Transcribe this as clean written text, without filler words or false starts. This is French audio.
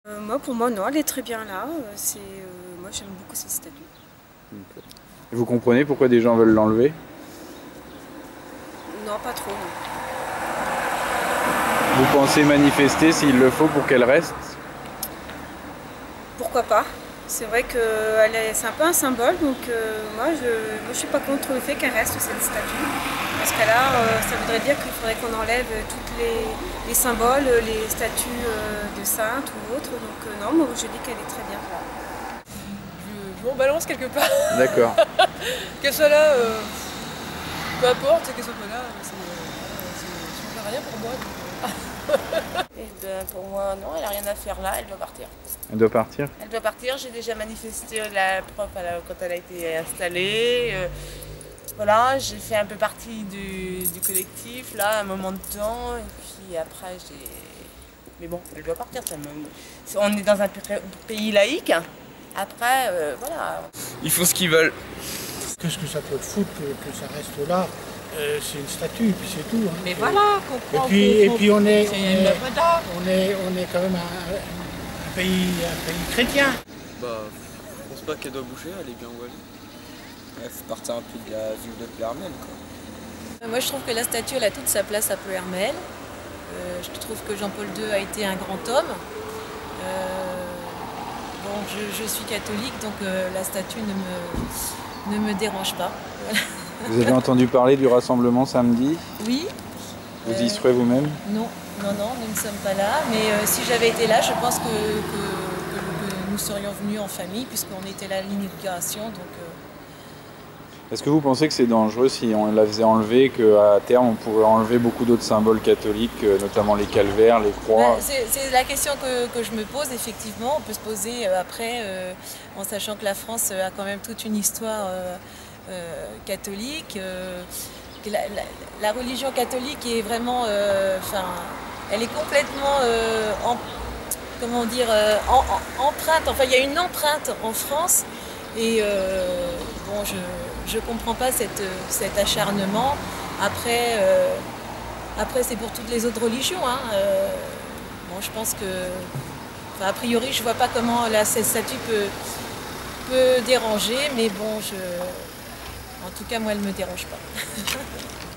Pour moi, non, elle est très bien là. Moi, j'aime beaucoup cette statue. Okay. Et vous comprenez pourquoi des gens veulent l'enlever? Non, pas trop. Non. Vous pensez manifester s'il le faut pour qu'elle reste? Pourquoi pas? C'est vrai que c'est un peu un symbole, donc moi je suis pas contre le fait qu'elle reste cette statue. Parce que là, ça voudrait dire qu'il faudrait qu'on enlève tous les symboles, les statues de saintes ou autres. Donc non, moi je dis qu'elle est très bien là. Je m'en balance quelque part. D'accord. Qu'elle soit là, peu importe, qu'elle soit pas là, ça ne change rien pour moi. Et ben, pour moi, non, elle n'a rien à faire là, elle doit partir. Elle doit partir? Elle doit partir, j'ai déjà manifesté la preuve quand elle a été installée. Voilà, j'ai fait un peu partie du collectif, là, un moment de temps, et puis après j'ai... Mais bon, elle doit partir, on est dans un pays laïque, après, voilà. Ils font ce qu'ils veulent. Qu'est-ce que ça peut foutre que ça reste là? C'est une statue, puis c'est tout. Hein. Mais voilà, comprends. Et puis on est quand même un pays chrétien. Bah, je pense pas qu'elle doit bouger, elle est bien où elle est. Elle fait partir un peu de la ville de Ploërmel, quoi. Moi je trouve que la statue elle a toute sa place à Ploërmel. Je trouve que Jean-Paul II a été un grand homme. Bon, je suis catholique, donc la statue ne me dérange pas. Vous avez entendu parler du rassemblement samedi? Oui. Vous y serez vous-même? Non, nous ne sommes pas là. Mais si j'avais été là, je pense que nous serions venus en famille, puisqu'on était là à l'inauguration. Est-ce que vous pensez que c'est dangereux si on la faisait enlever, qu'à terme on pourrait enlever beaucoup d'autres symboles catholiques, notamment les calvaires, les croix? C'est la question que je me pose, effectivement. On peut se poser après, en sachant que la France a quand même toute une histoire catholique. La religion catholique est vraiment, elle est complètement, empreinte. Enfin, il y a une empreinte en France, et bon, je comprends pas cet acharnement. Après, c'est pour toutes les autres religions. Hein. Bon, je pense que, a priori, je vois pas comment cette statue peut déranger, mais bon, en tout cas, moi, elle me dérange pas.